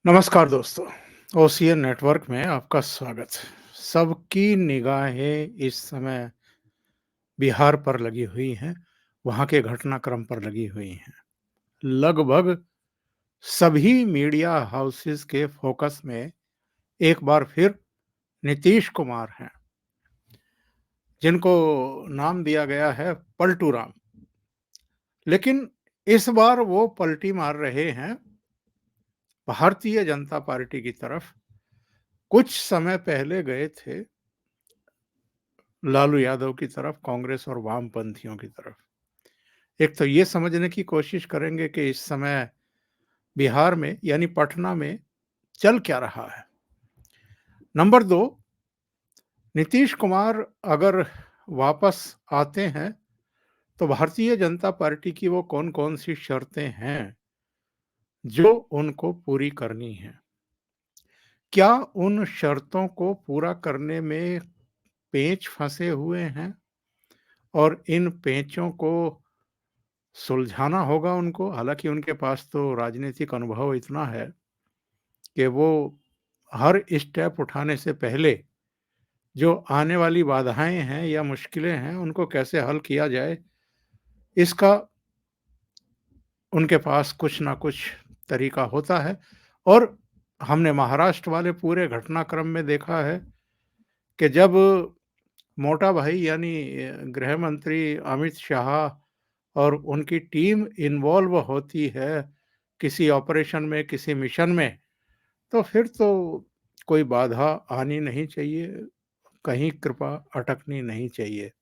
नमस्कार दोस्तों, OCN network में आपका स्वागत है। सबकी निगाहें इस समय बिहार पर लगी हुई हैं, वहाँ के घटनाक्रम पर लगी हुई हैं। लगभग सभी मीडिया हाउसेस के फोकस में एक बार फिर नीतीश कुमार हैं, जिनको नाम दिया गया है पलटू राम। लेकिन इस बार वो पलटी मार रहे हैं भारतीय जनता पार्टी की तरफ। कुछ समय पहले गए थे लालू यादव की तरफ, कांग्रेस और वामपंथियों की तरफ। एक तो ये समझने की कोशिश करेंगे कि इस समय बिहार में यानी पटना में चल क्या रहा है। नंबर 2, नीतीश कुमार अगर वापस आते हैं तो भारतीय जनता पार्टी की वो कौन-कौन सी शर्तें हैं जो उनको पूरी करनी हैं। क्या उन शर्तों को पूरा करने में पेंच फंसे हुए हैं और इन पेंचों को सुलझाना होगा उनको। हालाँकि उनके पास तो राजनीतिक अनुभव इतना है कि वो हर स्टेप उठाने से पहले जो आने वाली बाधाएँ हैं या मुश्किलें हैं, उनको कैसे हल किया जाए, इसका उनके पास कुछ ना कुछ तरीका होता है। और हमने महाराष्ट्र वाले पूरे घटनाक्रम में देखा है कि जब मोटा भाई यानी गृह मंत्री अमित शाह और उनकी टीम इन्वॉल्व होती है किसी ऑपरेशन में, किसी मिशन में, तो फिर तो कोई बाधा आनी नहीं चाहिए, कहीं कृपा अटकनी नहीं चाहिए।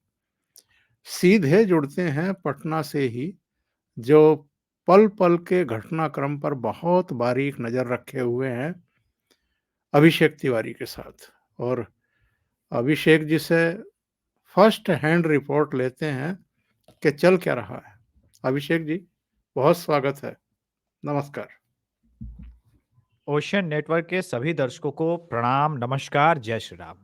सीधे जुड़ते हैं पटना से ही, जो पल-पल के घटनाक्रम पर बहुत बारीक नज़र रखे हुए हैं अभिषेक तिवारी के साथ। और अभिषेक जी से फर्स्ट हैंड रिपोर्ट लेते हैं कि चल क्या रहा है। अभिषेक जी, बहुत स्वागत है। नमस्कार। ओशियन नेटवर्क के सभी दर्शकों को प्रणाम, नमस्कार, जय श्री राम।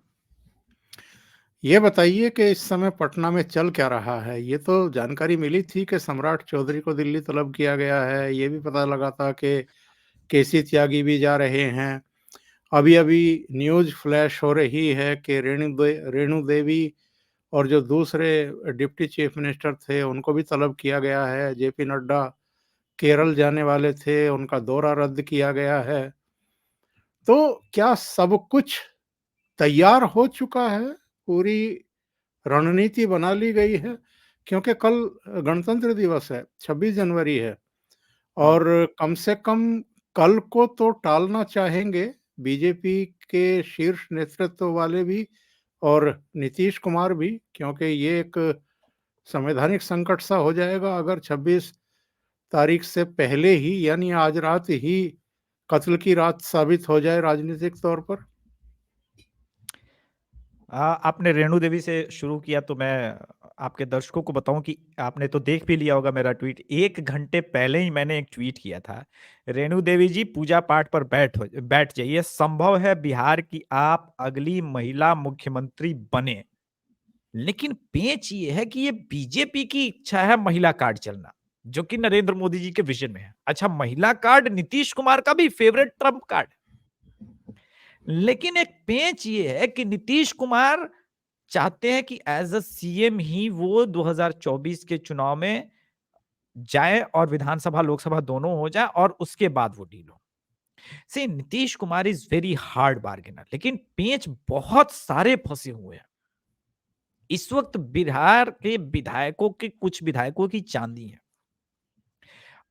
ये बताइए कि इस समय पटना में चल क्या रहा है? ये तो जानकारी मिली थी कि सम्राट चौधरी को दिल्ली तलब किया गया है। ये भी पता लगा था कि केसी त्यागी भी जा रहे हैं। अभी-अभी न्यूज़ फ्लैश हो रही है कि रेणु देवी और जो दूसरे डिप्टी चीफ मिनिस्टर थे, उनको भी तलब किया गया है। जेपी नड्डा केरल जाने वाले थे, उनका दौरा रद्द किया गया है। तो क्या सब कुछ तैयार हो चुका है? पूरी रणनीति बना ली गई है? क्योंकि कल गणतंत्र दिवस है, 26 जनवरी है हाँ। और कम से कम कल को तो टालना चाहेंगे बीजेपी के शीर्ष नेतृत्व वाले भी और नीतीश कुमार भी, क्योंकि ये एक संवैधानिक संकट सा हो जाएगा अगर 26 तारीख से पहले ही यानी आज रात ही कत्ल की रात साबित हो जाए राजनीतिक तौर पर। आपने रेणु देवी से शुरू किया तो मैं आपके दर्शकों को बताऊं कि आपने तो देख भी लिया होगा मेरा ट्वीट। 1 घंटे पहले ही मैंने एक ट्वीट किया था। रेणु देवी जी पूजा पाठ पर बैठ जाइए। संभव है बिहार की आप अगली महिला मुख्यमंत्री बने। लेकिन पेंच ये है कि ये बीजेपी की इच्छा है महिला कार्ड चलना, जो कि नरेंद्र मोदी जी के विजन में है। अच्छा, महिला कार्ड नीतीश कुमार का भी फेवरेट ट्रम्प कार्ड। लेकिन एक पेंच ये है कि नीतीश कुमार चाहते हैं कि एज अ सीएम ही वो 2024 के चुनाव में जाए और विधानसभा लोकसभा दोनों हो जाए और उसके बाद वो डील हो। See Nitish Kumar is very hard bargainer, लेकिन पेंच बहुत सारे फंसे हुए हैं। इस वक्त बिहार के विधायकों के कुछ विधायकों की चांदी है।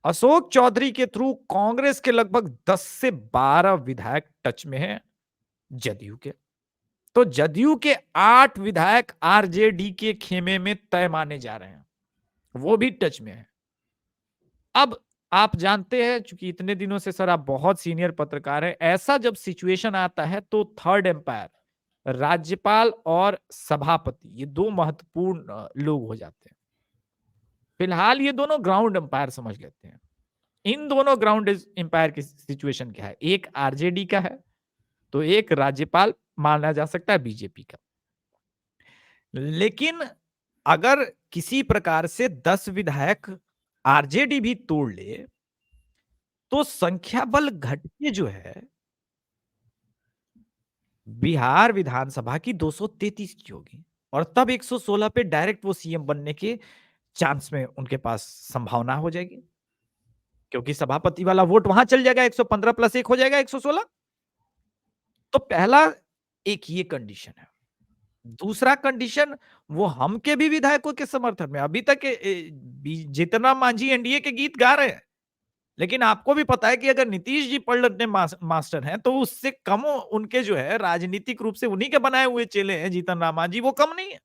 अशोक चौधरी के थ्रू कांग्रेस के लगभग 10 से 12 विधायक टच में हैं जदयू के। तो जदयू के 8 विधायक आरजेडी के खेमे में तय माने जा रहे हैं, वो भी टच में है। अब आप जानते हैं, चूंकि इतने दिनों से सर आप बहुत सीनियर पत्रकार हैं, ऐसा जब सिचुएशन आता है तो थर्ड एम्पायर राज्यपाल और सभापति ये दो महत्वपूर्ण लोग हो जाते हैं। फिलहाल ये दोनों ग्राउंड एम्पायर समझ लेते हैं। इन दोनों ग्राउंड एम्पायर की सिचुएशन क्या है? एक आरजेडी का है तो एक राज्यपाल माना जा सकता है बीजेपी का। लेकिन अगर किसी प्रकार से 10 विधायक आरजेडी भी तोड़ ले तो संख्या बल घटके जो है, बिहार विधानसभा की 233 की होगी और तब 116 पे डायरेक्ट वो सीएम बनने के चांस में उनके पास संभावना हो जाएगी। क्योंकि सभापति वाला वोट वहां चल जाएगा, 115 प्लस 1 हो जाएगा 116। तो पहला एक ये कंडीशन है। दूसरा कंडीशन, वो हम के भी विधायकों के समर्थन में अभी तक जीतन मांझी एनडीए के गीत गा रहे हैं। लेकिन आपको भी पता है कि अगर नीतीश जी पलटने मास्टर हैं, तो उससे कम उनके जो है राजनीतिक रूप से उन्हीं के बनाए हुए चेले हैं जीतन राम मांझी, वो कम नहीं है।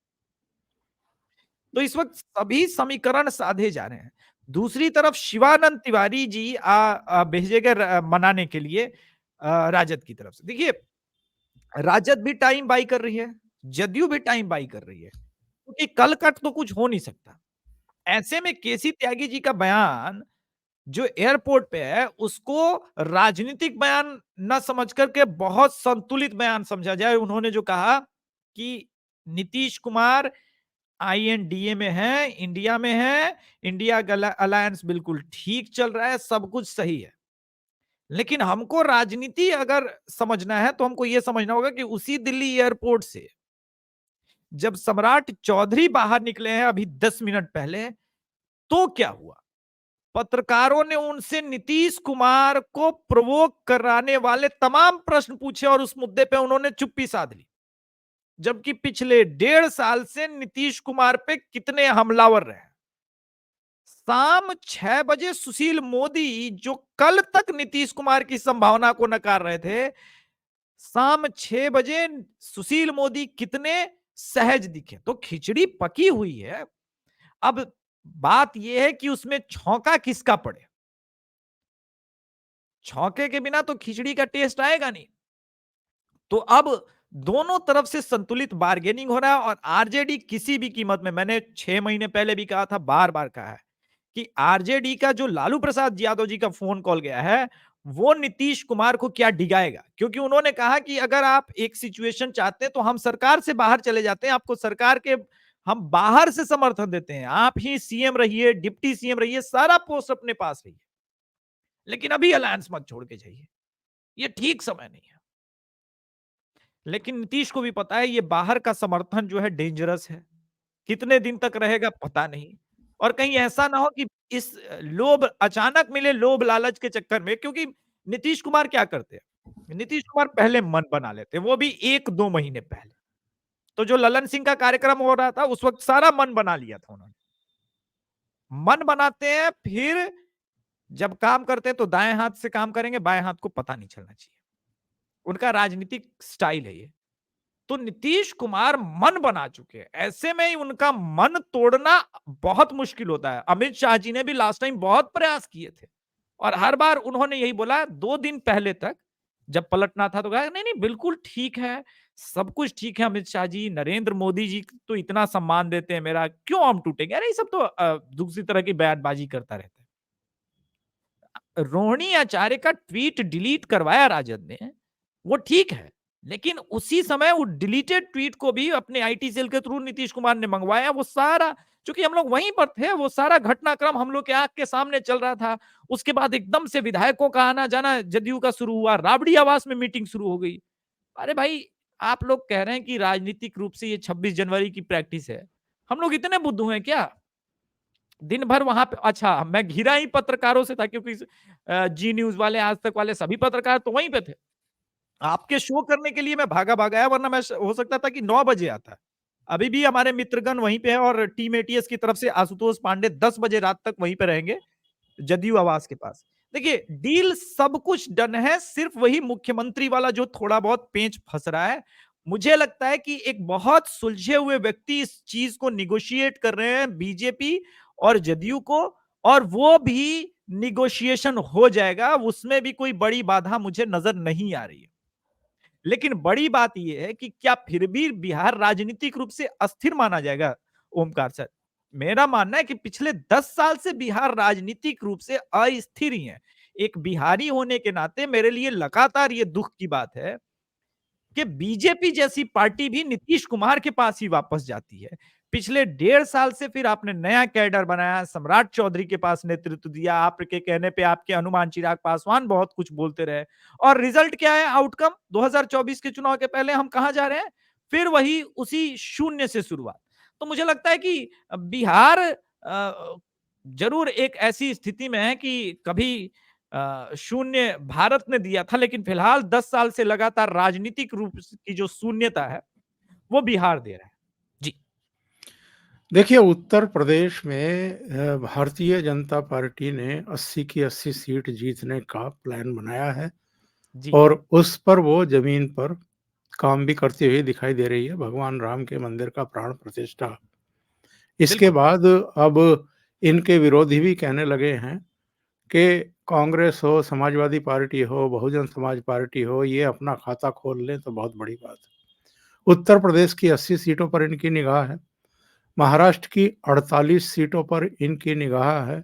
तो इस वक्त सभी समीकरण साधे जा रहे हैं। दूसरी तरफ शिवानंद तिवारी जी भेजे गए मनाने के लिए राजद की तरफ से। देखिए, राजद भी टाइम बाई कर रही है, जदयू भी टाइम बाई कर रही है, क्योंकि कल कट तो कुछ हो नहीं सकता। ऐसे में केसी त्यागी जी का बयान जो एयरपोर्ट पे है, उसको राजनीतिक बयान न समझ करके बहुत संतुलित बयान समझा जाए। उन्होंने जो कहा कि नीतीश कुमार आईएनडीए में है, इंडिया में है, इंडिया अलायंस बिल्कुल ठीक चल रहा है, सब कुछ सही है। लेकिन हमको राजनीति अगर समझना है, तो हमको यह समझना होगा कि उसी दिल्ली एयरपोर्ट से जब सम्राट चौधरी बाहर निकले हैं अभी 10 मिनट पहले, तो क्या हुआ? पत्रकारों ने उनसे नीतीश कुमार को प्रोवोक कराने वाले तमाम प्रश्न पूछे और उस मुद्दे पे उन्होंने चुप्पी साध ली। जबकि पिछले 1.5 साल से नीतीश कुमार पे कितने हमलावर रहे। शाम 6 बजे सुशील मोदी, जो कल तक नीतीश कुमार की संभावना को नकार रहे थे, शाम 6 बजे सुशील मोदी कितने सहज दिखे। तो खिचड़ी पकी हुई है। अब बात यह है कि उसमें छौंका किसका पड़े। छौंके के बिना तो खिचड़ी का टेस्ट आएगा नहीं। तो अब दोनों तरफ से संतुलित बार्गेनिंग हो रहा है और आरजेडी किसी भी कीमत में, मैंने 6 महीने पहले भी कहा था, बार बार कहा है कि आरजेडी का जो लालू प्रसाद यादव जी का फोन कॉल गया है, वो नीतीश कुमार को क्या डिगाएगा। क्योंकि उन्होंने कहा कि अगर आप एक सिचुएशन चाहते हैं तो हम सरकार से बाहर चले जाते हैं, आपको सरकार के हम बाहर से समर्थन देते हैं, आप ही सीएम रहिए, डिप्टी सीएम रहिए, सारा पोस्ट अपने पास रहिए, लेकिन अभी अलायंस मत छोड़ के जाइए, ये ठीक समय नहीं है। लेकिन नीतीश को भी पता है ये बाहर का समर्थन जो है डेंजरस है, कितने दिन तक रहेगा पता नहीं। और कहीं ऐसा ना हो कि इस लोभ, अचानक मिले लोभ लालच के चक्कर में, क्योंकि नीतीश कुमार क्या करते हैं, नीतीश कुमार पहले मन बना लेते हैं, वो भी 1-2 महीने पहले। तो जो ललन सिंह का कार्यक्रम हो रहा था उस वक्त सारा मन बना लिया था उन्होंने। मन बनाते हैं, फिर जब काम करते हैं तो दाएं हाथ से काम करेंगे, बाएं हाथ को पता नहीं चलना चाहिए। उनका राजनीतिक स्टाइल है ये। तो नीतीश कुमार मन बना चुके हैं, ऐसे में ही उनका मन तोड़ना बहुत मुश्किल होता है। अमित शाह जी ने भी लास्ट टाइम बहुत प्रयास किए थे और हर बार उन्होंने यही बोला। 2 दिन पहले तक जब पलटना था तो कहा नहीं नहीं बिल्कुल ठीक है, सब कुछ ठीक है। अमित शाह जी, नरेंद्र मोदी जी तो इतना सम्मान देते हैं मेरा, क्यों हम टूटेंगे। अरे ये सब तो दूसरी तरह की बयानबाजी करता रहता है। रोहिणी आचार्य का ट्वीट डिलीट करवाया राजद ने, वो ठीक है, लेकिन उसी समय वो डिलीटेड ट्वीट को भी अपने आईटी सेल के थ्रू नीतीश कुमार ने मंगवाया। वो सारा, चूंकि हम लोग वहीं पर थे, वो सारा घटनाक्रम हम लोग के आंख के सामने चल रहा था। उसके बाद एकदम से विधायकों का आना जाना जदयू का शुरू हुआ, राबड़ी आवास में मीटिंग शुरू हो गई। अरे भाई, आप लोग कह रहे हैं कि राजनीतिक रूप से ये 26 जनवरी की प्रैक्टिस है, हम लोग इतने बुद्धू हैं क्या? दिन भर वहां पे, अच्छा मैं घिरा ही पत्रकारों से था, क्योंकि जी न्यूज वाले, आज तक वाले, सभी पत्रकार तो वहीं पे थे। आपके शो करने के लिए मैं भागा-भागा आया, वरना मैं हो सकता था कि 9 बजे आता। अभी भी हमारे मित्रगण वहीं पे हैं और टीम एटीएस की तरफ से आशुतोष पांडे 10 बजे रात तक वहीं पे रहेंगे, जदयू आवास के पास। देखिए, डील सब कुछ डन है, सिर्फ वही मुख्यमंत्री वाला जो थोड़ा बहुत पेंच फंस रहा है। मुझे लगता है कि एक बहुत सुलझे हुए व्यक्ति इस चीज को निगोशिएट कर रहे हैं, बीजेपी और जदयू को, और वो भी निगोशिएशन हो जाएगा, उसमें भी कोई बड़ी बाधा मुझे नजर नहीं आ रही है। लेकिन बड़ी बात यह है कि क्या फिर भी बिहार राजनीतिक रूप से अस्थिर माना जाएगा? ओमकार सर, मेरा मानना है कि पिछले 10 साल से बिहार राजनीतिक रूप से अस्थिर ही है। एक बिहारी होने के नाते मेरे लिए लगातार ये दुख की बात है कि बीजेपी जैसी पार्टी भी नीतीश कुमार के पास ही वापस जाती है। पिछले 1.5 साल से फिर आपने नया कैडर बनाया, सम्राट चौधरी के पास नेतृत्व दिया, आपके कहने पे आपके हनुमान चिराग पासवान बहुत कुछ बोलते रहे और रिजल्ट क्या है आउटकम 2024 के चुनाव के पहले हम कहां जा रहे हैं? फिर वही उसी शून्य से शुरुआत। तो मुझे लगता है कि बिहार जरूर एक ऐसी स्थिति में है कि कभी शून्य भारत ने दिया था, लेकिन फिलहाल 10 साल से लगातार राजनीतिक रूप की जो शून्यता है, वो बिहार दे रहा है। जी। देखिए, उत्तर प्रदेश में भारतीय जनता पार्टी ने 80 की 80 सीट जीतने का प्लान बनाया है जी। और उस पर वो ज़मीन पर काम भी करती हुई दिखाई दे रही है, भगवान राम के मंदिर का प्राण प्रतिष्ठा। इसके बिल्कुल। बाद अब इनके विरोधी भी कहने लगे हैं कि कांग्रेस हो, समाजवादी पार्टी हो, बहुजन समाज पार्टी हो, ये अपना खाता खोल लें तो बहुत बड़ी बात है। उत्तर प्रदेश की 80 सीटों पर इनकी निगाह है, महाराष्ट्र की 48 सीटों पर इनकी निगाह है।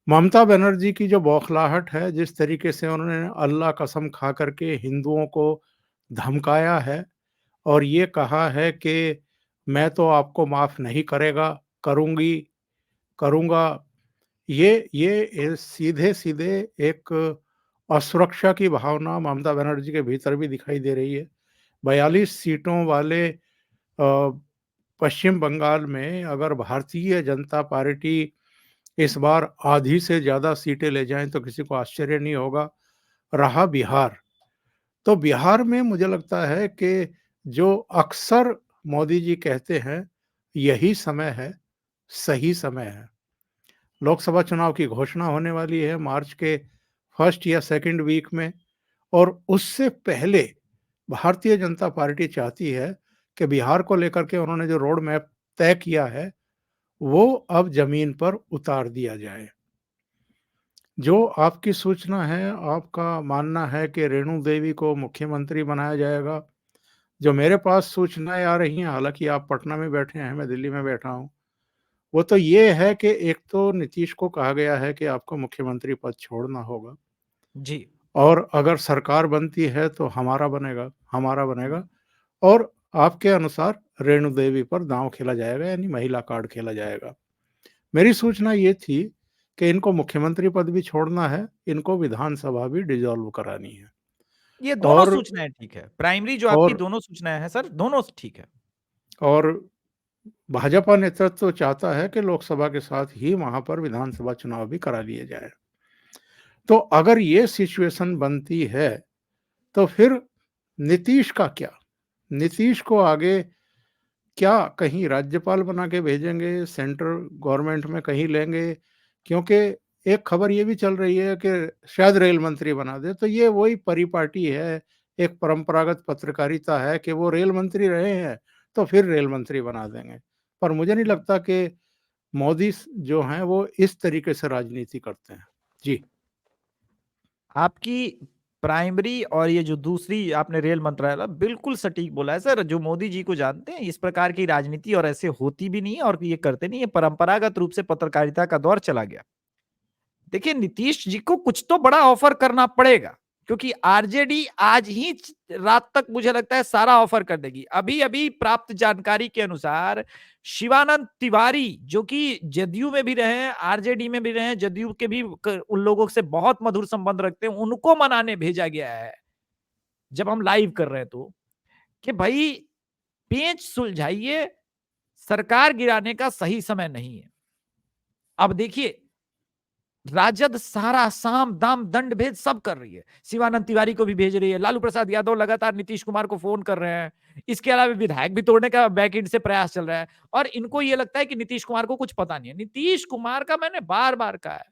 ममता बनर्जी की जो बौखलाहट है, जिस तरीके से उन्होंने अल्लाह कसम खा कर के हिंदुओं को धमकाया है और ये कहा है कि मैं तो आपको माफ़ नहीं करूँगी, करूँगा। ये सीधे-सीधे एक असुरक्षा की भावना ममता बनर्जी के भीतर भी दिखाई दे रही है। 42 सीटों वाले पश्चिम बंगाल में अगर भारतीय जनता पार्टी इस बार आधी से ज़्यादा सीटें ले जाएँ तो किसी को आश्चर्य नहीं होगा। रहा बिहार, तो बिहार में मुझे लगता है कि जो अक्सर मोदी जी कहते हैं, यही समय है, सही समय है। लोकसभा चुनाव की घोषणा होने वाली है मार्च के फर्स्ट या सेकंड वीक में और उससे पहले भारतीय जनता पार्टी चाहती है कि बिहार को लेकर के उन्होंने जो रोड मैप तय किया है, वो अब ज़मीन पर उतार दिया जाए। जो आपकी सूचना है, आपका मानना है कि रेणु देवी को मुख्यमंत्री बनाया जाएगा। जो मेरे पास सूचनाएँ आ रही हैं, हालाँकि आप पटना में बैठे हैं, मैं दिल्ली में बैठा हूँ, वो तो ये है कि एक तो नीतीश को कहा गया है कि आपको मुख्यमंत्री पद छोड़ना होगा जी। और अगर सरकार बनती है तो हमारा बनेगा और आपके अनुसार रेणु देवी पर दाँव खेला जाएगा यानी महिला कार्ड खेला जाएगा। मेरी सूचना ये थी कि इनको मुख्यमंत्री पद भी छोड़ना है, इनको विधानसभा भी डिसॉल्व करानी है ये दोनों और सूचनाएँ ठीक है। प्राइमरी जो आपकी और दोनों सूचनाएँ हैं सर, दोनों ठीक है। और भाजपा नेतृत्व चाहता है कि लोकसभा के साथ ही वहाँ पर विधानसभा चुनाव भी करा लिए जाए। तो अगर ये सिचुएशन बनती है, तो फिर नीतीश का क्या? नीतीश को आगे क्या कहीं राज्यपाल बना के भेजेंगे, सेंट्रल गवर्नमेंट में कहीं लेंगे? क्योंकि एक खबर ये भी चल रही है कि शायद रेल मंत्री बना दें, तो ये वही परिपाटी है, एक परंपरागत पत्रकारिता है कि वो रेल मंत्री रहे हैं, तो फिर रेल मंत्री बना देंगे। पर मुझे नहीं लगता कि मोदी जो हैं वो इस तरीके से राजनीति करते हैं। जी। आपकी प्राइमरी और ये जो दूसरी आपने रेल मंत्रालय बिल्कुल सटीक बोला है सर, जो मोदी जी को जानते हैं, इस प्रकार की राजनीति और ऐसे होती भी नहीं है और ये करते नहीं है, परंपरागत रूप से पत्रकारिता का दौर चला गया। देखिए नीतीश जी को कुछ तो बड़ा ऑफर करना पड़ेगा क्योंकि आरजेडी आज ही रात तक मुझे लगता है सारा ऑफर कर देगी। अभी-अभी प्राप्त जानकारी के अनुसार शिवानंद तिवारी जो कि जदयू में भी रहे हैं, आरजेडी में भी रहे हैं, जदयू के भी उन लोगों से बहुत मधुर संबंध रखते हैं, उनको मनाने भेजा गया है। जब हम लाइव कर रहे हैं तो कि भाई पेच सुलझाइए, सरकार गिराने का सही समय नहीं है। अब देखिए राजद सारा साम दाम दंड भेद सब कर रही है। शिवानंद तिवारी को भी भेज रही है। लालू प्रसाद यादव लगातार नीतीश कुमार को फोन कर रहे हैं। इसके अलावा विधायक भी तोड़ने का बैक एंड से प्रयास चल रहा है और इनको ये लगता है कि नीतीश कुमार को कुछ पता नहीं है। नीतीश कुमार का मैंने बार-बार कहा है,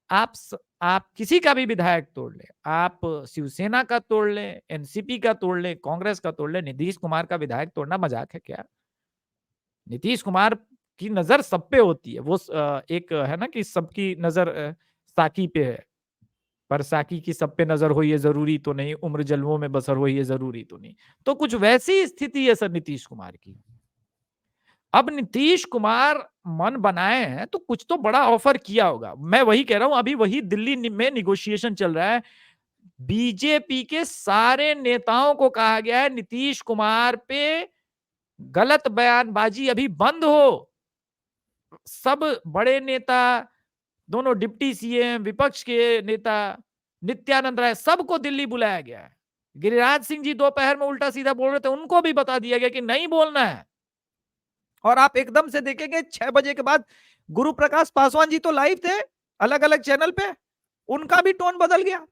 आप किसी का भी विधायक तोड़ लें, आप शिवसेना का तोड़ लें, एनसीपी का तोड़ लें, कांग्रेस का तोड़ लें, नीतीश कुमार का विधायक तोड़ना मजाक है क्या? नीतीश कुमार की नज़र सब पे होती है। वो एक है ना कि सबकी नज़र साकी पे है, पर साकी की सब पे नज़र हो ये ज़रूरी तो नहीं, उम्र जलवों में बसर हो ये ज़रूरी तो नहीं। तो कुछ वैसी स्थिति है सर नीतीश कुमार की। अब नीतीश कुमार मन बनाए हैं तो कुछ तो बड़ा ऑफर किया होगा। मैं वही कह रहा हूँ अभी वही दिल्ली में नेगोशिएशन चल रहा है। बीजेपी के सारे नेताओं को कहा गया है नीतीश कुमार पे गलत बयानबाजी अभी बंद हो। सब बड़े नेता, दोनों डिप्टी सीएम, विपक्ष के नेता, नित्यानंद राय, सबको दिल्ली बुलाया गया है। गिरिराज सिंह जी दोपहर में उल्टा सीधा बोल रहे थे, उनको भी बता दिया गया कि नहीं बोलना है। और आप एकदम से देखेंगे 6 बजे के बाद गुरु प्रकाश पासवान जी तो लाइव थे अलग अलग चैनल पे, उनका भी टोन बदल गया।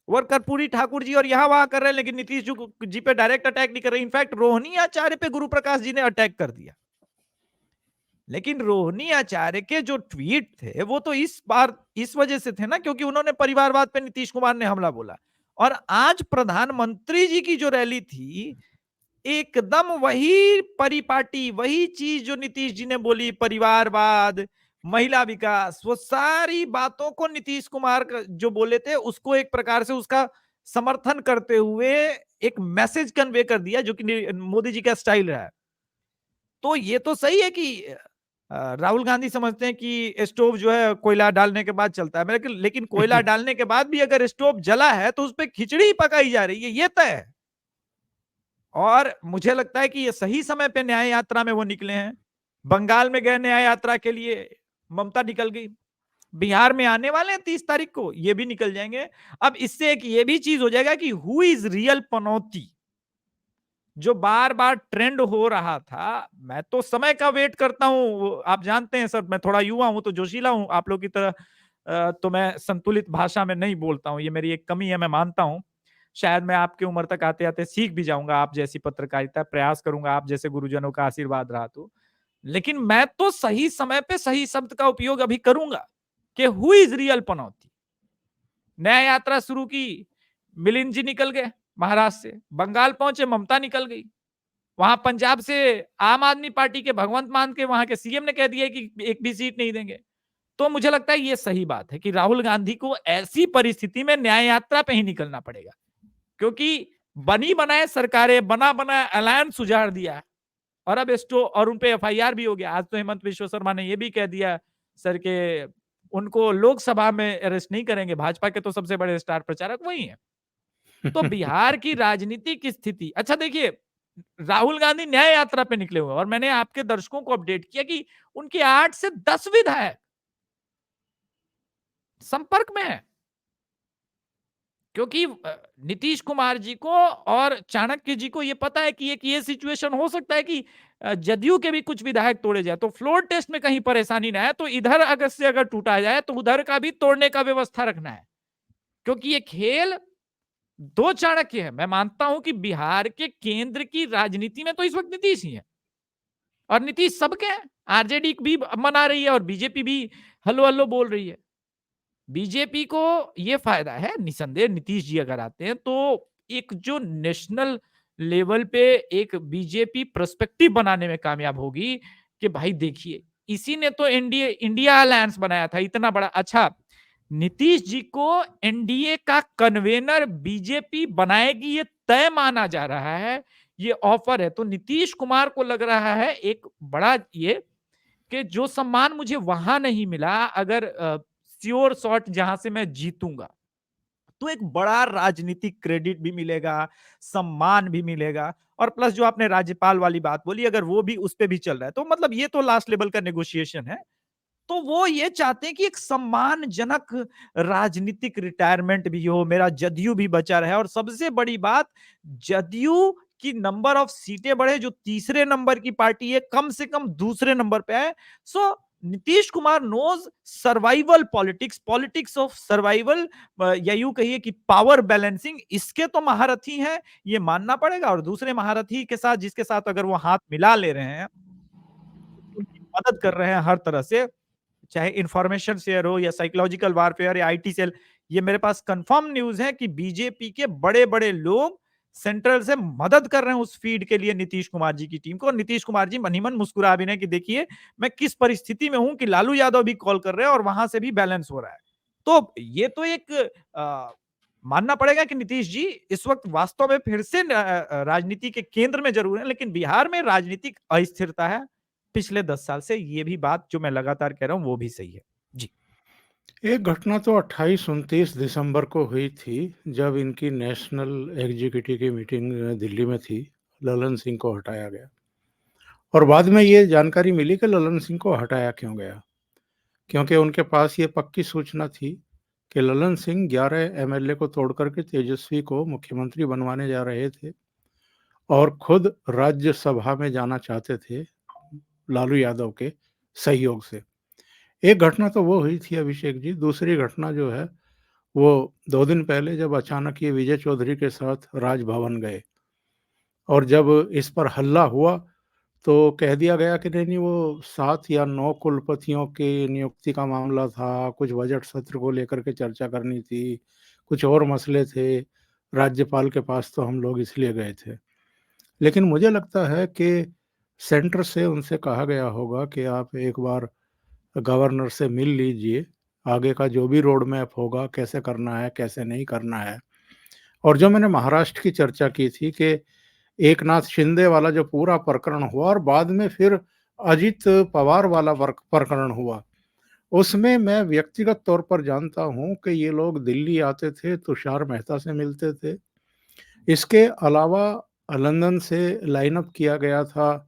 वो कर्पूरी ठाकुर जी और यहां वहां कर रहे हैं, लेकिन नीतीश जी पे डायरेक्ट अटैक नहीं कर रहे। इनफैक्ट रोहिणी आचार्य पे गुरु प्रकाश जी ने अटैक कर दिया। लेकिन रोहिणी आचार्य के जो ट्वीट थे वो तो इस बार इस वजह से थे ना, क्योंकि उन्होंने परिवारवाद पे नीतीश कुमार ने हमला बोला। और आज प्रधानमंत्री जी की जो रैली थी, एकदम वही परिपाटी, वही चीज जो नीतीश जी ने बोली, परिवारवाद, महिला विकास, वो सारी बातों को नीतीश कुमार जो बोले थे उसको एक प्रकार से उसका समर्थन करते हुए एक मैसेज कन्वे कर दिया, जो कि मोदी जी का स्टाइल रहा है। तो ये तो सही है कि राहुल गांधी समझते हैं कि स्टोव जो है कोयला डालने के बाद चलता है, लेकिन कोयला डालने के बाद भी अगर स्टोव जला है तो उस पर खिचड़ी ही पकाई जा रही है, ये तय है। और मुझे लगता है कि ये सही समय पे न्याय यात्रा में वो निकले हैं। बंगाल में गए न्याय यात्रा के लिए, ममता निकल गई। बिहार में आने वाले हैं 30 तारीख को, ये भी निकल जाएंगे। अब इससे एक ये भी चीज हो जाएगा कि हु इज रियल पनौती, जो बार बार ट्रेंड हो रहा था। मैं तो समय का वेट करता हूं, आप जानते हैं सर, मैं थोड़ा युवा हूं तो जोशीला हूं, आप लोग की तरह तो मैं संतुलित भाषा में नहीं बोलता हूं, ये मेरी एक कमी है, मैं मानता हूं। शायद मैं आपकी उम्र तक आते आते सीख भी जाऊंगा, आप जैसी पत्रकारिता प्रयास करूंगा, आप जैसे गुरुजनों का आशीर्वाद रहा तो। लेकिन मैं तो सही समय पे सही शब्द का उपयोग अभी करूंगा कि हु इज रियल पनौती। न्याय यात्रा शुरू की, मिलिंद जी निकल गए महाराष्ट्र से, बंगाल पहुंचे, ममता निकल गई। वहां पंजाब से आम आदमी पार्टी के भगवंत मान के वहां के सीएम ने कह दिया कि एक भी सीट नहीं देंगे। तो मुझे लगता है ये सही बात है कि राहुल गांधी को ऐसी परिस्थिति में न्याय यात्रा पे ही निकलना पड़ेगा, क्योंकि बनी बनाए सरकारें, बना बनाया अलायंस उजाड़ दिया है। और अब स्टो और उन पे एफआईआर भी हो गया। आज तो हेमंत विश्व शर्मा ने ये भी कह दिया सर के उनको लोकसभा में अरेस्ट नहीं करेंगे, भाजपा के तो सबसे बड़े स्टार प्रचारक वही है। तो बिहार की राजनीतिक स्थिति, अच्छा देखिए, राहुल गांधी न्याय यात्रा पे निकले हुए और मैंने आपके दर्शकों को अपडेट किया कि उनके 8 से 10 विधायक संपर्क में है, क्योंकि नीतीश कुमार जी को और चाणक्य जी को यह पता है कि एक ये सिचुएशन हो सकता है कि जदयू के भी कुछ विधायक तोड़े जाए, तो फ्लोर टेस्ट में कहीं परेशानी ना है, तो इधर अगर टूटा जाए तो उधर का भी तोड़ने का व्यवस्था रखना है, क्योंकि ये खेल दो चाणक्य है। मैं मानता हूं कि बिहार के केंद्र की राजनीति में तो इस वक्त नीतीश ही है, और नीतीश सबके हैं। आरजेडी भी मना रही है और बीजेपी भी हल्लो हल्लो बोल रही है। बीजेपी को ये फायदा है, निसंदेह नीतीश जी अगर आते हैं तो एक जो नेशनल लेवल पे एक बीजेपी पर्सपेक्टिव बनाने में कामयाब होगी कि भाई देखिए, इसी ने तो एनडीए इंडिया अलायंस बनाया था इतना बड़ा। अच्छा, नीतीश जी को एनडीए का कन्वेनर बीजेपी बनाएगी, ये तय माना जा रहा है, ये ऑफर है। तो नीतीश कुमार को लग रहा है एक बड़ा ये कि जो सम्मान मुझे वहां नहीं मिला, अगर श्योर शॉट जहां से मैं जीतूंगा, तो एक बड़ा राजनीतिक क्रेडिट भी मिलेगा, सम्मान भी मिलेगा। और प्लस जो आपने राज्यपाल वाली बात बोली, अगर वो भी उस पे भी चल रहा है तो मतलब ये तो लास्ट लेवल का नेगोशिएशन है। तो वो ये चाहते हैं कि एक सम्मानजनक राजनीतिक रिटायरमेंट भी हो, मेरा जदयू भी बचा रहे, और सबसे बड़ी बात, जदयू की नंबर ऑफ सीटें बढ़े, जो तीसरे नंबर की पार्टी है कम से कम दूसरे नंबर पे है। So Nitish Kumar knows survival politics, politics of survival, या यूं कहिए कि पावर बैलेंसिंग, इसके तो महारथी हैं, ये मानना पड़ेगा। और दूसरे महारथी के साथ, जिसके साथ अगर वो हाथ मिला ले रहे हैं, उनकी मदद कर रहे हैं हर तरह से, चाहे इंफॉर्मेशन शेयर हो या साइकोलॉजिकल वारफेयर या आईटी सेल, ये मेरे पास कंफर्म न्यूज है कि बीजेपी के बड़े बड़े लोग सेंट्रल से मदद कर रहे हैं उस फीड के लिए नीतीश कुमार जी की टीम को। और नीतीश कुमार जी मन ही मन मुस्कुरा भी नहीं कि देखिए मैं किस परिस्थिति में हूं कि लालू यादव भी कॉल कर रहे हैं और वहां से भी बैलेंस हो रहा है। तो ये तो एक मानना पड़ेगा कि नीतीश जी इस वक्त वास्तव में फिर से राजनीति के केंद्र में जरूर है, लेकिन बिहार में राजनीतिक अस्थिरता है पिछले 10 साल से, ये भी बात जो मैं लगातार कह रहा हूं वो भी सही है जी। एक घटना तो 28-29 दिसंबर को हुई थी, जब इनकी नेशनल एग्जीक्यूटिव की मीटिंग दिल्ली में थी। ललन सिंह को हटाया गया। और बाद में ये जानकारी मिली कि ललन सिंह को हटाया क्यों गया, क्योंकि उनके पास ये पक्की सूचना थी कि ललन सिंह 11 एमएलए को तोड़ करके तेजस्वी को मुख्यमंत्री बनवाने जा रहे थे और खुद राज्यसभा में जाना चाहते थे लालू यादव के सहयोग से। एक घटना तो वो हुई थी अभिषेक जी, दूसरी घटना जो है वो 2 दिन पहले जब अचानक ये विजय चौधरी के साथ राजभवन गए और जब इस पर हल्ला हुआ तो कह दिया गया कि नहीं, नहीं वो 7 या 9 कुलपतियों की नियुक्ति का मामला था, कुछ बजट सत्र को लेकर के चर्चा करनी थी, कुछ और मसले थे, राज्यपाल के पास तो हम लोग इसलिए गए थे। लेकिन मुझे लगता है कि सेंटर से उनसे कहा गया होगा कि आप एक बार गवर्नर से मिल लीजिए, आगे का जो भी रोड मैप होगा, कैसे करना है, कैसे नहीं करना है। और जो मैंने महाराष्ट्र की चर्चा की थी कि एकनाथ शिंदे वाला जो पूरा प्रकरण हुआ और बाद में फिर अजित पवार वाला प्रकरण हुआ, उसमें मैं व्यक्तिगत तौर पर जानता हूं कि ये लोग दिल्ली आते थे, तुषार मेहता से मिलते थे। इसके अलावा लंदन से लाइन अप किया गया था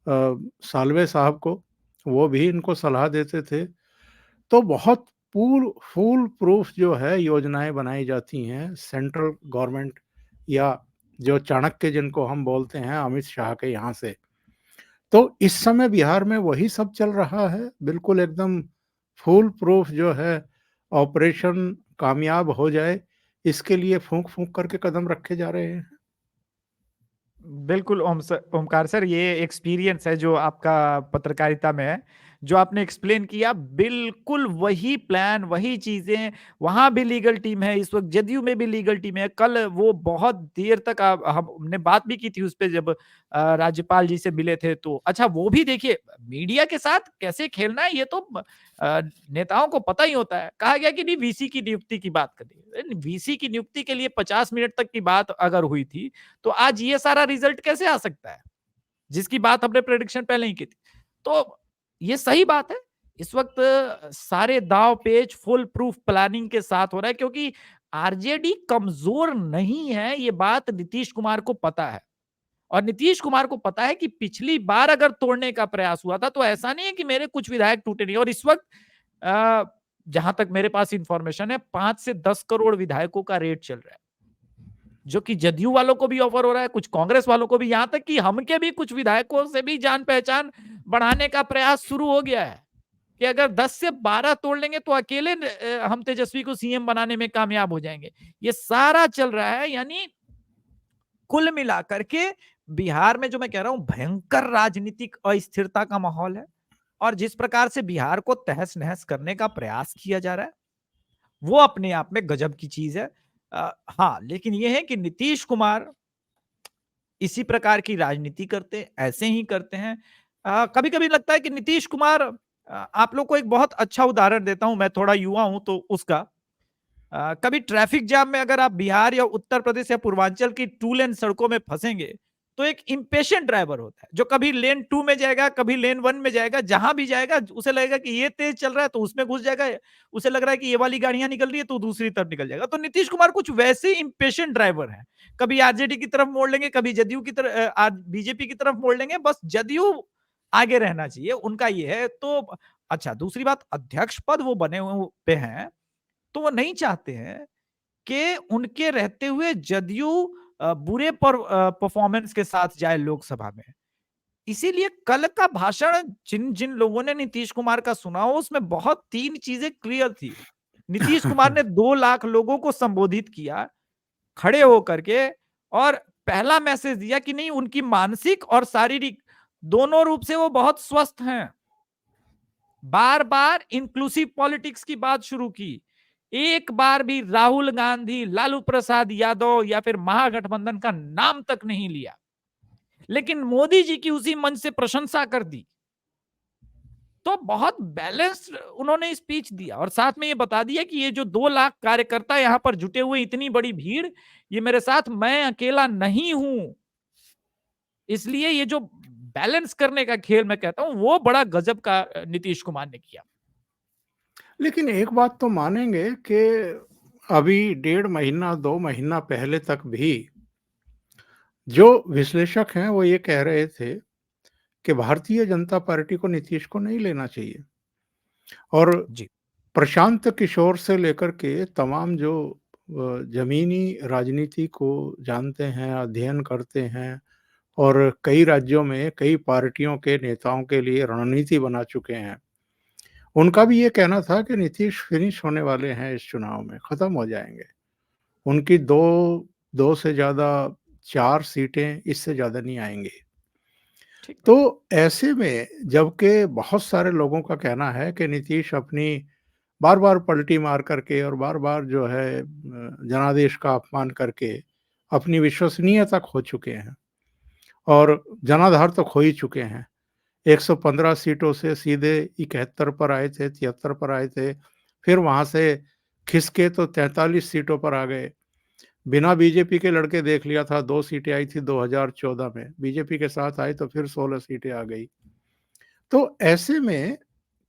साल्वे साहब को, वो भी इनको सलाह देते थे। तो बहुत फूल प्रूफ जो है योजनाएं बनाई जाती हैं सेंट्रल गवर्नमेंट या जो चाणक्य जिनको हम बोलते हैं अमित शाह के यहाँ से। तो इस समय बिहार में वही सब चल रहा है, बिल्कुल एकदम फूल प्रूफ जो है ऑपरेशन कामयाब हो जाए, इसके लिए फूंक-फूंक करके कदम रखे जा रहे हैं। बिल्कुल ओमकार सर, ये एक्सपीरियंस है जो आपका पत्रकारिता में है। जो आपने एक्सप्लेन किया बिल्कुल वही प्लान, वही चीज़ें, वहाँ भी लीगल टीम है, इस वक़्त जदयू में भी लीगल टीम है। कल वो बहुत देर तक हमने बात भी की थी उस पे जब राज्यपाल जी से मिले थे तो। अच्छा वो भी देखिए मीडिया के साथ कैसे खेलना है ये तो नेताओं को पता ही होता है। कहा गया कि नहीं वीसी की नियुक्ति की बात करिए। वीसी की नियुक्ति के लिए 50 मिनट तक की बात अगर हुई थी तो आज ये सारा रिजल्ट कैसे आ सकता है? जिसकी बात हमने प्रेडिक्शन पहले ही की थी। तो ये सही बात है। इस वक़्त सारे दाँव-पेच फुल प्रूफ प्लानिंग के साथ हो रहा है क्योंकि आरजेडी कमज़ोर नहीं है, ये बात नीतीश कुमार को पता है। और नीतीश कुमार को पता है कि पिछली बार अगर तोड़ने का प्रयास हुआ था, तो ऐसा नहीं है कि मेरे कुछ विधायक टूटे नहीं और इस वक़्त अ, जहाँ तक मेरे पास इन्फॉर्मेशन है 5 से 10 करोड़ विधायकों का रेट चल रहा है। जो कि जदयू वालों को भी ऑफर हो रहा है, कुछ कांग्रेस वालों को भी, यहां तक कि हम के भी कुछ विधायकों से भी जान पहचान बढ़ाने का प्रयास शुरू हो गया है कि अगर 10 से 12 तोड़ लेंगे तो अकेले हम तेजस्वी को सीएम बनाने में कामयाब हो जाएंगे। ये सारा चल रहा है, यानी कुल मिलाकर के बिहार में जो मैं कह रहा हूं भयंकर राजनीतिक अस्थिरता का माहौल है और जिस प्रकार से बिहार को तहस नहस करने का प्रयास किया जा रहा है वो अपने आप में गजब की चीज है। हाँ, लेकिन ये है कि नीतीश कुमार इसी प्रकार की राजनीति करते ऐसे ही करते हैं। कभी-कभी लगता है कि नीतीश कुमार आप लोग को एक बहुत अच्छा उदाहरण देता हूँ, मैं थोड़ा युवा हूँ तो उसका। कभी ट्रैफिक जाम में अगर आप बिहार या उत्तर प्रदेश या पूर्वांचल की 2 लेन सड़कों में फँसेंगे, तो एक इम्पेशेंट ड्राइवर होता है, जो कभी लेन 2 में जाएगा, कभी लेन 1 में जाएगा, जहाँ भी जाएगा उसे लगेगा कि ये तेज़ चल रहा है तो उसमें घुस जाएगा, उसे लग रहा है कि ये वाली गाड़ियाँ निकल रही है तो दूसरी तरफ निकल जाएगा। तो नीतीश कुमार कुछ वैसे ही इम्पेशेंट ड्राइवर हैं। कभी आरजेडी की तरफ मोड़ लेंगे, कभी जदयू की बीजेपी की तरफ मोड़ लेंगे, बस जदयू आगे रहना चाहिए, उनका ये है। तो अच्छा, दूसरी बात, अध्यक्ष पद वो बने हुए पे हैं, तो वो नहीं चाहते हैं कि उनके रहते हुए जदयू बुरे परफॉर्मेंस के साथ जाए लोकसभा में। इसीलिए कल का भाषण जिन जिन लोगों ने नीतीश कुमार का सुना हो उसमें बहुत 3 चीजें क्लियर थी। नीतीश कुमार ने 2 लाख लोगों को संबोधित किया खड़े होकर के और पहला मैसेज दिया कि नहीं, उनकी मानसिक और शारीरिक दोनों रूप से वो बहुत स्वस्थ हैं। बार-बार इंक्लूसिव पॉलिटिक्स की बात शुरू की। एक बार भी राहुल गांधी, लालू प्रसाद यादव या फिर महागठबंधन का नाम तक नहीं लिया। लेकिन मोदी जी की उसी मंच से प्रशंसा कर दी। तो बहुत बैलेंस्ड उन्होंने स्पीच दिया और साथ में ये बता दिया कि ये जो 2 लाख कार्यकर्ता यहां पर जुटे हुए, इतनी बड़ी भीड़, ये मेरे साथ, मैं अकेला नहीं हूं। इसलिए ये जो बैलेंस करने का खेल मैं कहता हूं वो बड़ा गजब का नीतीश कुमार ने किया। लेकिन एक बात तो मानेंगे कि अभी 1.5 महीना 2 महीना पहले तक भी जो विश्लेषक हैं वो ये कह रहे थे कि भारतीय जनता पार्टी को नीतीश को नहीं लेना चाहिए और जी, प्रशांत किशोर से लेकर के तमाम जो ज़मीनी राजनीति को जानते हैं, अध्ययन करते हैं और कई राज्यों में कई पार्टियों के नेताओं के लिए रणनीति बना चुके हैं। उनका भी ये कहना था कि नीतीश फिनिश होने वाले हैं इस चुनाव में, खत्म हो जाएँगे। उनकी 2 से ज़्यादा 4 सीटें, इससे ज़्यादा नहीं आएँगी। ठीक तो बात। ऐसे में जबकि बहुत सारे लोगों का कहना है कि नीतीश अपनी बार-बार पलटी मार करके और बार-बार जो है जनादेश का अपमान करके अपनी विश्वसनीयता खो चुके हैं और जनाधार तो खो ही चुके हैं। 115 सीटों से सीधे 71 पर आए थे, 73 पर आए थे, फिर वहाँ से खिसके तो 43 सीटों पर आ गए। बिना बीजेपी के लड़के देख लिया था, 2 सीटें आई थी 2014 में, बीजेपी के साथ आए तो फिर 16 सीटें आ गई। तो ऐसे में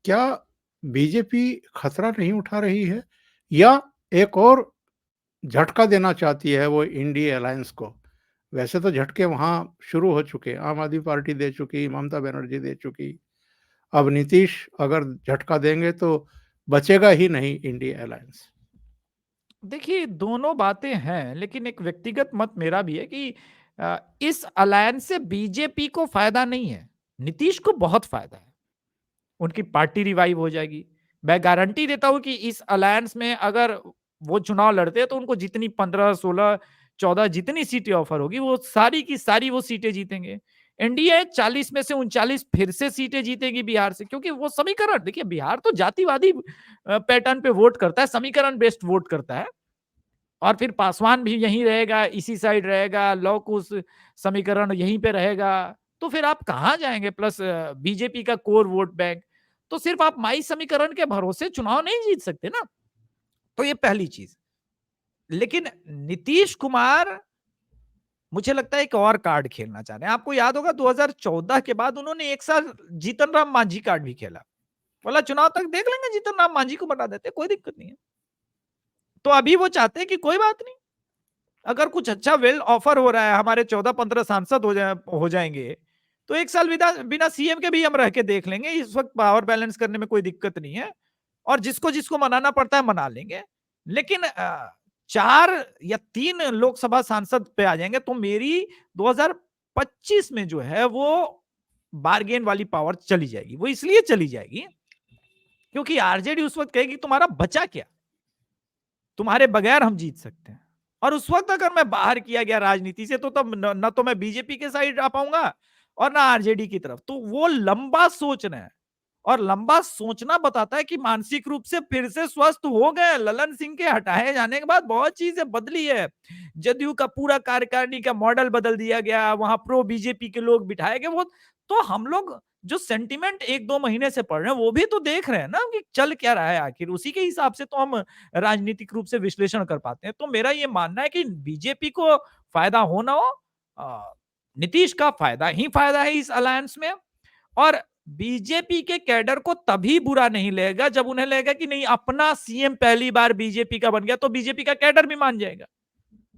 क्या बीजेपी खतरा नहीं उठा रही है या एक और झटका देना चाहती है वो इंडी अलायंस को? वैसे तो झटके वहाँ शुरू हो चुके हैं, आम आदमी पार्टी दे चुकी, ममता बनर्जी दे चुकी। अब नीतीश अगर झटका देंगे तो बचेगा ही नहीं इंडी अलायंस। देखिए, दोनों बातें हैं, लेकिन एक व्यक्तिगत मत मेरा भी है कि इस अलायंस से बीजेपी को फ़ायदा नहीं है, नीतीश को बहुत फ़ायदा है। उनकी पार्टी रिवाइव हो जाएगी। मैं गारंटी देता हूँ कि इस अलायंस में अगर वो चुनाव लड़ते हैं, तो उनको जितनी 15, 16, 14 जितनी सीटें ऑफ़र होगी, वो सारी की सारी वो सीटें जीतेंगे। एनडीए 40 में से 39 फिर से सीटें जीतेगी बिहार से, क्योंकि वो समीकरण देखिए, बिहार तो जातिवादी पैटर्न पे वोट करता है, समीकरण बेस्ड वोट करता है। और फिर पासवान भी यहीं रहेगा, इसी साइड रहेगा, लौ कुश समीकरण यहीं पे रहेगा। तो फिर आप कहाँ जाएँगे? प्लस बीजेपी का कोर वोट बैंक। तो सिर्फ़ आप माई समीकरण के भरोसे चुनाव नहीं जीत सकते ना। तो ये पहली चीज़। लेकिन नीतीश कुमार मुझे लगता है एक और कार्ड खेलना चाह रहे हैं। आपको याद होगा 2014 के बाद उन्होंने 1 साल जीतन राम मांझी कार्ड भी खेला। बोला चुनाव तक देख लेंगे, जीतन राम मांझी को बना देते हैं, कोई दिक्कत नहीं है। तो अभी वो चाहते हैं कि कोई बात नहीं। अगर कुछ अच्छा वेल ऑफर हो रहा है, हमारे 14-15 सांसद हो जाएँगे, तो 1 साल बिना बिना सीएम के भी हम रह के देख लेंगे। इस वक़्त पावर बैलेंस करने में कोई दिक्कत नहीं है और जिसको-जिसको मनाना पड़ता है मना लेंगे। लेकिन 4 या 3 लोकसभा सांसद पे आ जाएँगे, तो मेरी 2025 में जो है वो बार्गेन वाली पावर चली जाएगी। वो इसलिए चली जाएगी क्योंकि आरजेडी उस वक़्त कहेगी तुम्हारा बचा क्या? तुम्हारे बगैर हम जीत सकते हैं। और उस वक़्त अगर मैं बाहर किया गया राजनीति से, तो तब न ना तो मैं बीजेपी के साइड आ पाऊँगा और ना आरजेडी की तरफ। तो वो लंबा सोच रहे हैं और लंबा सोचना बताता है कि मानसिक रूप से फिर से स्वस्थ हो गए। ललन सिंह के हटाए जाने के बाद बहुत चीज़ें बदली है। जदयू का पूरा कार्यकारिणी का मॉडल बदल दिया गया, वहाँ प्रो बीजेपी के लोग बिठाए गए। वो तो हम लोग जो सेंटिमेंट 1-2 महीने से पढ़ रहे हैं, वो भी तो देख रहे हैं ना कि चल क्या रहा है आखिर। उसी के हिसाब से तो हम राजनीतिक रूप से विश्लेषण कर पाते हैं। तो मेरा ये मानना है कि बीजेपी को फ़ायदा हो ना हो, नीतीश का फ़ायदा ही फ़ायदा है इस अलायंस में। और बीजेपी के कैडर को तभी बुरा नहीं लगेगा जब उन्हें लगेगा कि नहीं, अपना सीएम पहली बार बीजेपी का बन गया, तो बीजेपी का कैडर भी मान जाएगा।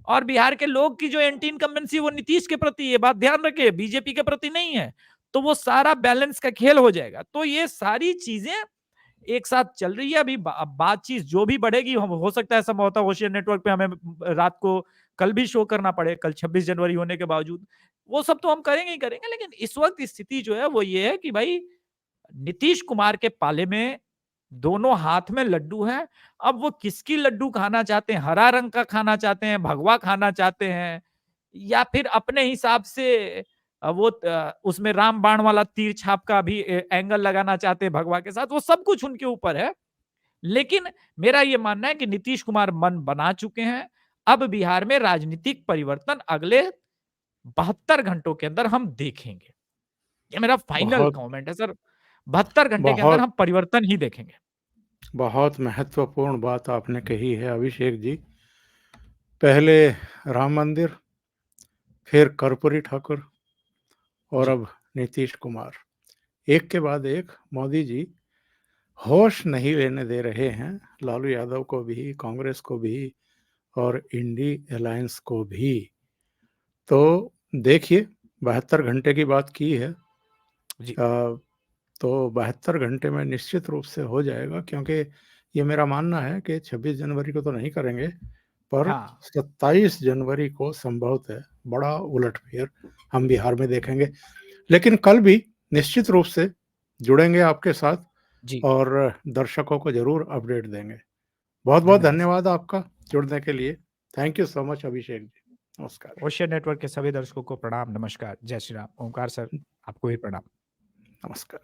और बिहार के लोग की जो एंटी इनकम्बेंसी वो नीतीश के प्रति है, बात ध्यान रखिए, बीजेपी के प्रति नहीं है। तो वो सारा बैलेंस का खेल हो जाएगा। तो ये सारी चीज़ें एक साथ चल रही है। अभी बातचीत जो भी बढ़ेगी, हम हो सकता है संभवतः होशियार नेटवर्क पे हमें रात को कल भी शो करना पड़े, कल 26 जनवरी होने के बावजूद। वो सब तो हम करेंगे ही करेंगे, लेकिन इस वक़्त स्थिति जो है वो ये है कि भाई नीतीश कुमार के पाले में दोनों हाथ में लड्डू हैं। अब वो किसकी लड्डू खाना चाहते हैं, हरा रंग का खाना चाहते हैं, भगवा खाना चाहते हैं या फिर अपने हिसाब से उसमें राम बाण वाला तीर छाप का भी एंगल लगाना चाहते हैं भगवा के साथ, वो सब कुछ उनके ऊपर है। लेकिन मेरा ये मानना है कि नीतीश कुमार मन बना चुके हैं। अब बिहार में राजनीतिक परिवर्तन अगले 72 घंटों के अंदर हम देखेंगे। ये मेरा फाइनल बहुत, कमेंट है सर। 72 घंटे के अंदर बहुत, हम परिवर्तन ही देखेंगे। बहुत महत्वपूर्ण बात आपने कही है अभिषेक जी। पहले राम मंदिर, फिर कर्पूरी ठाकुर और जी, अब नीतीश कुमार। एक के बाद एक मोदी जी होश नहीं लेने दे रहे हैं लालू यादव को भी, कांग्रेस को भी और इंडी अलायंस को भी। तो देखिए, 72 घंटे की बात की है। जी। तो 72 घंटे में निश्चित रूप से हो जाएगा, क्योंकि ये मेरा मानना है कि 26 जनवरी को तो नहीं करेंगे, पर हाँ। 27 जनवरी को संभवतः बड़ा उलटफेर हम बिहार में देखेंगे। लेकिन कल भी निश्चित रूप से जुड़ेंगे आपके साथ जी, और दर्शकों को ज़रूर अपडेट देंगे। बहुत-बहुत धन्यवाद सर। धन्यवाद आपका जुड़ने के लिए। Thank you so much Abhishek ji. नमस्कार। ओशियन नेटवर्क के सभी दर्शकों को प्रणाम, नमस्कार, जय श्री राम। ओमकार सर, आपको भी प्रणाम। नमस्कार।